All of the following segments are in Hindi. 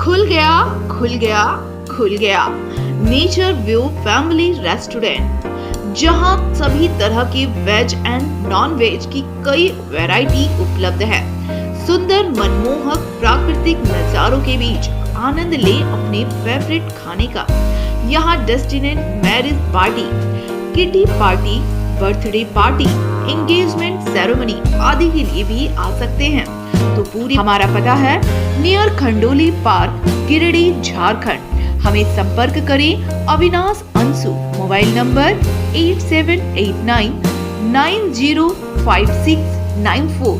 खुल गया खुल गया खुल गया नेचर व्यू फैमिली रेस्टोरेंट, जहां सभी तरह की वेज एंड नॉन वेज की कई वैरायटी उपलब्ध है। सुंदर मनमोहक प्राकृतिक नजारों के बीच आनंद ले अपने फेवरेट खाने का। यहाँ destination marriage party, kitty party, birthday party, engagement ceremony आदि के लिए भी आ सकते हैं। तो पूरी हमारा पता है नियर खंडोली पार्क, गिरिडीह, झारखंड। हमें संपर्क करें अविनाश अंशु, मोबाइल नंबर 8789905694।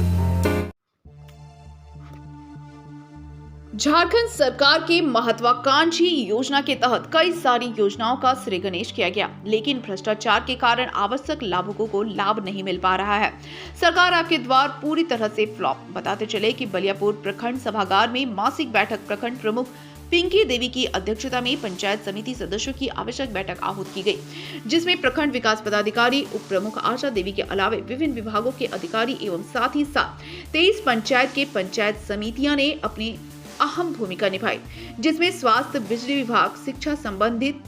झारखंड सरकार की महत्वाकांक्षी योजना के तहत कई सारी योजनाओं का श्रीगणेश किया गया, लेकिन भ्रष्टाचार के कारण आवश्यक लाभुकों को लाभ नहीं मिल पा रहा है। सरकार आपके द्वार पूरी तरह से फ्लॉप। बताते चले कि बलियापुर प्रखंड सभागार में मासिक बैठक प्रखंड प्रमुख पिंकी देवी की अध्यक्षता में पंचायत समिति सदस्यों की आवश्यक बैठक आहूत की गई, जिसमें प्रखंड विकास पदाधिकारी, उप प्रमुख आशा देवी के अलावे विभिन्न विभागों के अधिकारी एवं साथ ही साथ 23 पंचायत के पंचायत समितियां ने अपनी अहम भूमिका निभाई, जिसमें स्वास्थ्य, बिजली विभाग, शिक्षा संबंधित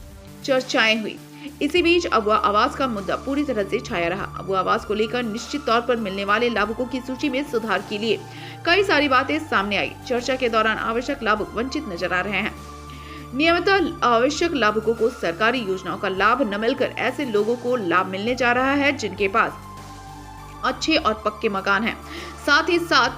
चर्चाएं हुई। इसी बीच अबुआ आवास का मुद्दा पूरी तरह से छाया रहा। अबुआ आवास को लेकर निश्चित तौर पर मिलने वाले लाभुकों की सूची में सुधार के लिए कई सारी बातें सामने आई। चर्चा के दौरान आवश्यक लाभुक वंचित नजर आ रहे हैं। नियमितः आवश्यक लाभुकों को सरकारी योजनाओं का लाभ न मिलकर ऐसे लोगों को लाभ मिलने जा रहा है जिनके पास अच्छे और पक्के मकान हैं, साथ ही साथ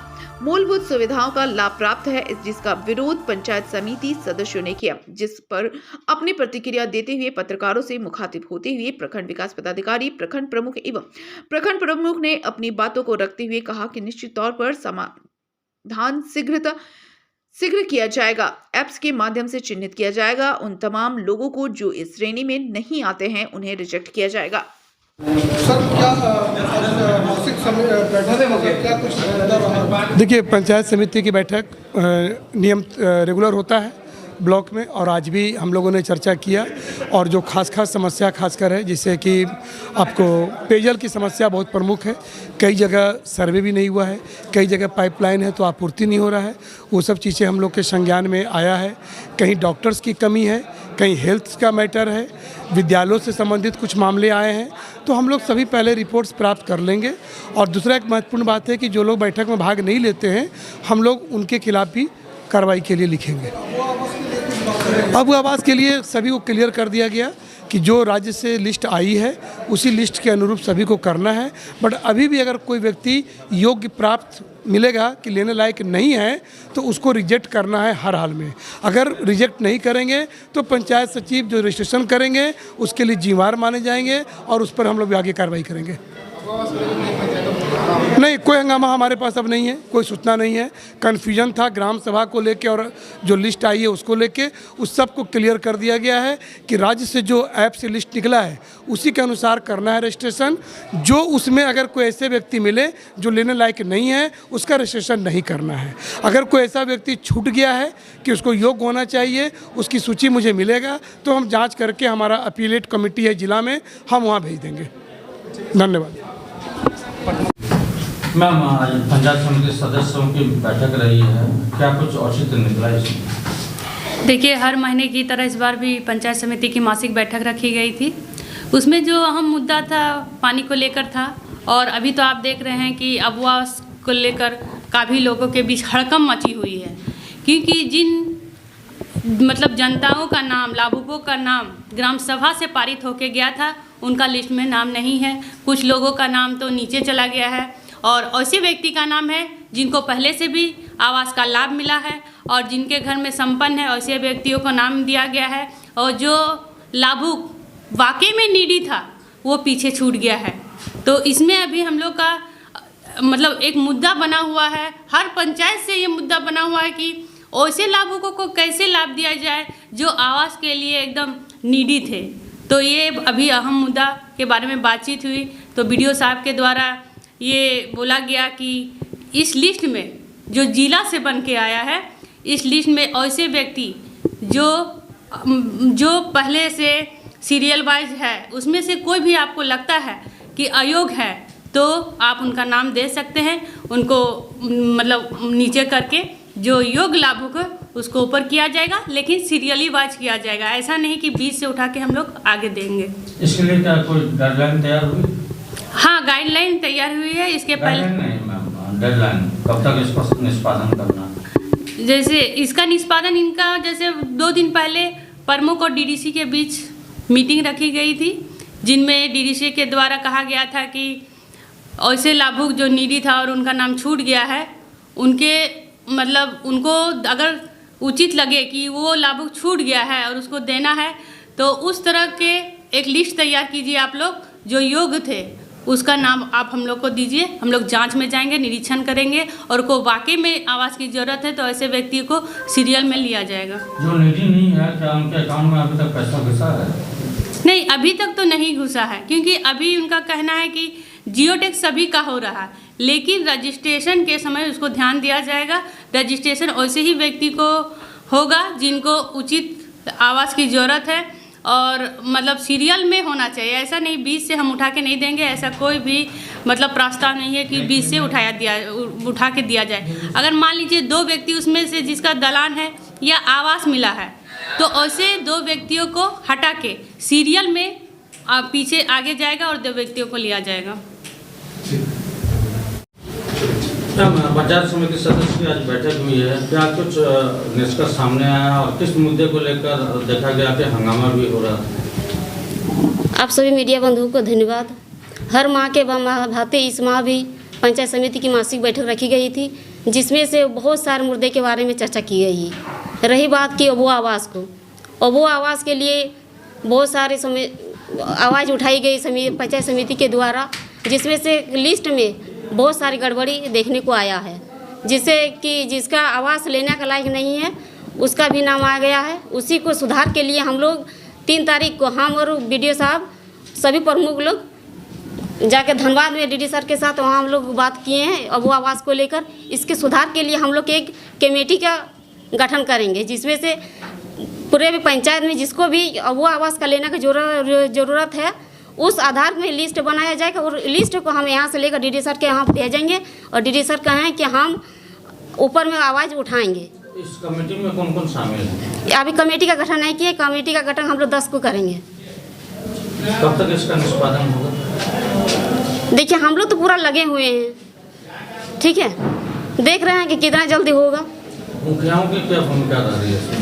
मूलभूत सुविधाओं का लाभ प्राप्त है, जिसका विरोध पंचायत समिति सदस्यों ने किया। जिस पर अपनी प्रतिक्रिया देते हुए पत्रकारों से मुखातिब होते हुए प्रखंड विकास पदाधिकारी, प्रखंड प्रमुख एवं प्रखंड प्रमुख ने अपनी बातों को रखते हुए कहा कि निश्चित तौर पर समाधान शीघ्र किया जाएगा। एप्स के माध्यम से चिन्हित किया जाएगा। उन तमाम लोगों को जो इस श्रेणी में नहीं आते हैं उन्हें रिजेक्ट किया जाएगा। सर, क्या मासिक बैठक क्या कुछ रहा? देखिए, पंचायत समिति की बैठक नियम रेगुलर होता है ब्लॉक में, और आज भी हम लोगों ने चर्चा किया। और जो खास समस्या खासकर है, जिससे कि आपको पेयजल की समस्या बहुत प्रमुख है। कई जगह सर्वे भी नहीं हुआ है, कई जगह पाइपलाइन है तो आपूर्ति नहीं हो रहा है। वो सब चीज़ें हम लोग के संज्ञान में आया है। कहीं डॉक्टर्स की कमी है, कहीं हेल्थ का मैटर है, विद्यालयों से संबंधित कुछ मामले आए हैं। तो हम लोग सभी पहले रिपोर्ट्स प्राप्त कर लेंगे। और दूसरा एक महत्वपूर्ण बात है कि जो लोग बैठक में भाग नहीं लेते हैं, हम लोग उनके खिलाफ भी कार्रवाई के लिए लिखेंगे। अब आवास के लिए सभी को क्लियर कर दिया गया कि जो राज्य से लिस्ट आई है उसी लिस्ट के अनुरूप सभी को करना है। बट अभी भी अगर कोई व्यक्ति योग्य प्राप्त मिलेगा कि लेने लायक नहीं है तो उसको रिजेक्ट करना है हर हाल में। अगर रिजेक्ट नहीं करेंगे तो पंचायत सचिव जो रजिस्ट्रेशन करेंगे उसके लिए जिम्मेदार माने जाएंगे और उस पर हम लोग आगे कार्रवाई करेंगे। नहीं, कोई हंगामा हमारे पास अब नहीं है, कोई सूचना नहीं है। कन्फ्यूजन था ग्राम सभा को लेके और जो लिस्ट आई है उसको लेके, उस सब को क्लियर कर दिया गया है कि राज्य से जो ऐप से लिस्ट निकला है उसी के अनुसार करना है रजिस्ट्रेशन। जो उसमें अगर कोई ऐसे व्यक्ति मिले जो लेने लायक नहीं है, उसका रजिस्ट्रेशन नहीं करना है। अगर कोई ऐसा व्यक्ति छूट गया है कि उसको योग्य होना चाहिए, उसकी सूची मुझे मिलेगा तो हम जाँच करके, हमारा अपीलेट कमेटी है जिला में, हम वहाँ भेज देंगे। धन्यवाद। मैम, पंचायत समिति सदस्यों की बैठक रही है, क्या कुछ औचित्य निकला इसमें? देखिए, हर महीने की तरह इस बार भी पंचायत समिति की मासिक बैठक रखी गई थी। उसमें जो अहम मुद्दा था पानी को लेकर था। और अभी तो आप देख रहे हैं कि आवास को लेकर काफ़ी लोगों के बीच हड़कंप मची हुई है, क्योंकि जिन जनताओं का नाम, लाभुकों का नाम ग्राम सभा से पारित होके गया था, उनका लिस्ट में नाम नहीं है। कुछ लोगों का नाम तो नीचे चला गया है और ऐसे व्यक्ति का नाम है जिनको पहले से भी आवास का लाभ मिला है और जिनके घर में संपन्न है, ऐसे व्यक्तियों को नाम दिया गया है। और जो लाभुक वाकई में नीडी था वो पीछे छूट गया है। तो इसमें अभी हम लोग का एक मुद्दा बना हुआ है, हर पंचायत से ये मुद्दा बना हुआ है कि ऐसे लाभुकों को कैसे लाभ दिया जाए जो आवास के लिए एकदम नीडी थे। तो ये अभी अहम मुद्दा के बारे में बातचीत हुई। तो बीडीओ साहब के द्वारा ये बोला गया कि इस लिस्ट में जो जिला से बन के आया है, इस लिस्ट में ऐसे व्यक्ति जो पहले से सीरियल वाइज है, उसमें से कोई भी आपको लगता है कि अयोग्य है तो आप उनका नाम दे सकते हैं। उनको नीचे करके जो योग्य लाभुक उसको ऊपर किया जाएगा, लेकिन सीरियली वाइज किया जाएगा। ऐसा नहीं कि बीच से उठा के हम लोग आगे देंगे। इसके लिए क्या कोई गाइडलाइन तैयार हुई? हाँ, गाइडलाइन तैयार हुई है। इसके पहले नहीं मैम, डेडलाइन कब तक इसको निष्पादन करना? जैसे इसका निष्पादन इनका जैसे 2 दिन पहले प्रमुख और डीडीसी के बीच मीटिंग रखी गई थी, जिनमें डीडीसी के द्वारा कहा गया था कि ऐसे लाभुक जो नीडी था और उनका नाम छूट गया है, उनके मतलब उनको अगर उचित लगे कि वो लाभुक छूट गया है और उसको देना है, तो उस तरह के एक लिस्ट तैयार कीजिए आप लोग, जो योग्य थे उसका नाम आप हम लोग को दीजिए। हम लोग जांच में जाएंगे, निरीक्षण करेंगे, और को वाकई में आवास की ज़रूरत है तो ऐसे व्यक्ति को सीरियल में लिया जाएगा। जो निधि नहीं है, क्या उनके अकाउंट में अभी तक पैसा घुसा है? नहीं, अभी तक तो नहीं घुसा है, क्योंकि अभी उनका कहना है कि जियो टैक्स सभी का हो रहा है, लेकिन रजिस्ट्रेशन के समय उसको ध्यान दिया जाएगा। रजिस्ट्रेशन वैसे ही व्यक्ति को होगा जिनको उचित आवास की ज़रूरत है, और मतलब सीरियल में होना चाहिए। ऐसा नहीं बीच से हम उठा के नहीं देंगे, ऐसा कोई भी मतलब प्रस्ताव नहीं है कि बीच से उठा के दिया जाए। अगर मान लीजिए 2 व्यक्ति उसमें से जिसका दलान है या आवास मिला है, तो ऐसे 2 व्यक्तियों को हटा के सीरियल में पीछे आगे जाएगा और 2 व्यक्तियों को लिया जाएगा। पंचायत समिति सदस्य की आज बैठक हुई है, क्या कुछ निष्कर्ष सामने आया और किस मुद्दे को लेकर देखा गया कि हंगामा भी हो रहा था? आप सभी मीडिया बंधुओं को धन्यवाद। हर माह के भांति इस माह भी पंचायत समिति की मासिक बैठक रखी गई थी, जिसमें से बहुत सारे मुद्दे के बारे में चर्चा की गई। रही बात की अबुआ आवास को, अबुआ आवास के लिए बहुत सारे आवाज़ उठाई गई पंचायत समिति के द्वारा, जिसमें से लिस्ट में बहुत सारी गड़बड़ी देखने को आया है, जिससे कि जिसका आवास लेने का लायक नहीं है उसका भी नाम आ गया है। उसी को सुधार के लिए हम लोग 3 तारीख को हम और बीडीओ साहब सभी प्रमुख लोग जाकर धनबाद में डीडी सर के साथ वहाँ हम लोग बात किए हैं अबुआ आवास को लेकर। इसके सुधार के लिए हम लोग एक कमेटी का गठन करेंगे, जिसमें से पूरे पंचायत में जिसको भी अबुआ आवास का लेने की ज़रूरत है उस आधार में लिस्ट बनाया जाएगा, और लिस्ट को हम यहाँ से लेकर डीडी सर के यहाँ भेजेंगे, और डीडी सर कहें कि हम ऊपर में आवाज़ उठाएंगे। इस कमेटी में कौन कौन शामिल है? अभी कमेटी का गठन नहीं किया, कमेटी का गठन हम लोग 10 को करेंगे। कब तक इसका निष्पादन होगा? देखिए, हम लोग तो पूरा लगे हुए हैं, ठीक है, देख रहे हैं कि कितना जल्दी होगा। मुखियाओं की क्या भूमिका रह रही है?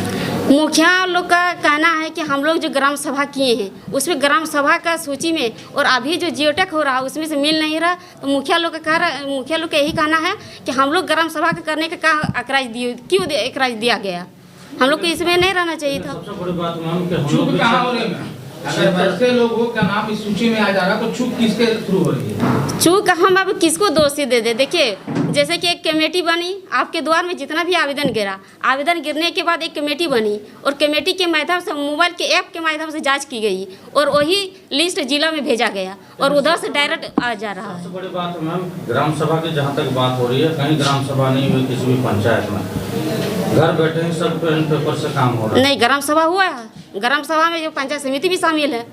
मुखिया लोग का कहना है कि हम लोग जो ग्राम सभा किए हैं उसमें ग्राम सभा का सूची में और अभी जो जियोटेक हो रहा है उसमें से मिल नहीं रहा, तो मुखिया लोग का यही कहना है कि हम लोग ग्राम सभा का करने का अखराज दिए, क्यों अखराज दिया गया? हम लोग को इसमें नहीं रहना चाहिए था। सबसे बड़ी बात मैम कि हम लोग अगर वैसे लोगों का नाम इस सूची में आ जा रहा है तो चूक किसके थ्रू हो रही है? चूक हम अब किसको दोषी दे दे? देखिए, जैसे कि एक कमेटी बनी, आपके द्वार में जितना भी आवेदन गिरा, आवेदन गिरने के बाद एक कमेटी बनी, और कमेटी के माध्यम से मोबाइल के ऐप के माध्यम से जांच की गई, और वही लिस्ट जिला में भेजा गया, और उधर से डायरेक्ट आ जा रहा है। सबसे बड़ी बात मैम, ग्राम सभा की जहाँ तक बात हो रही है, कहीं ग्राम सभा नहीं हुई किसी भी पंचायत में, घर बैठे ही सब पेपर से काम हो रहा है। नहीं, ग्राम सभा हुआ है। ग्राम सभा में जो पंचायत समिति भी शामिल है,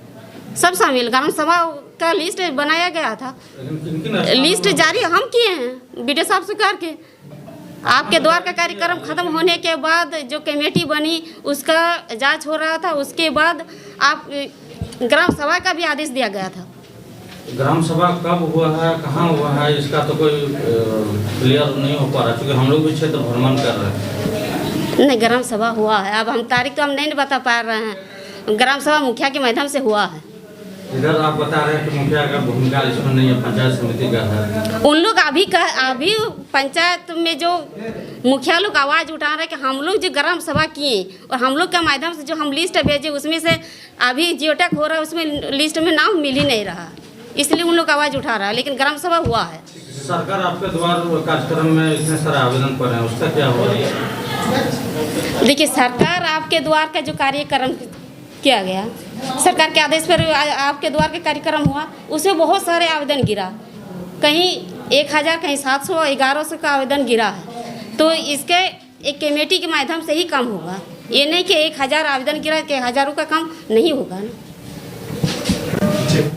सब शामिल। ग्राम सभा का लिस्ट बनाया गया था, लिस्ट जारी हम किए हैं बीडीओ साहब से करके। आपके द्वार का कार्यक्रम खत्म होने के बाद जो कमेटी बनी उसका जांच हो रहा था, उसके बाद आप ग्राम सभा का भी आदेश दिया गया था। ग्राम सभा कब हुआ है, कहाँ हुआ है, इसका तो कोई क्लियर नहीं हो पा रहा, क्योंकि हम लोग भी क्षेत्र भ्रमण कर रहे हैं। नहीं, ग्राम सभा हुआ है। अब हम तारीख तो हम नहीं बता पा रहे हैं। ग्राम सभा मुखिया के माध्यम से हुआ है। इधर आप बता रहे हैं कि मुखिया का भूमिका इसमें नहीं है, पंचायत समिति का है। उन लोग अभी पंचायत में जो मुखिया लोग आवाज़ उठा रहे हैं कि हम लोग जो ग्राम सभा किए और हम लोग के माध्यम से जो हम लिस्ट भेजे उसमें से अभी जियोटेक हो रहा है, उसमें लिस्ट में नाम मिल ही नहीं रहा, इसलिए उन लोग आवाज़ उठा रहा है, लेकिन ग्राम सभा हुआ है। सरकार आपके द्वार कार्यक्रम में इतने सारे आवेदन कर रहे हैं, उसका क्या हो रहा है? देखिए, सरकार आपके द्वार का जो कार्यक्रम किया गया, सरकार के आदेश पर आपके द्वार का कार्यक्रम हुआ, उसमें बहुत सारे आवेदन गिरा, कहीं 1000, कहीं 700, 1100 का आवेदन गिरा है। तो इसके एक कमेटी के माध्यम से ही काम होगा, ये नहीं कि 1000 आवेदन गिरा कि हज़ारों का काम नहीं होगा ना।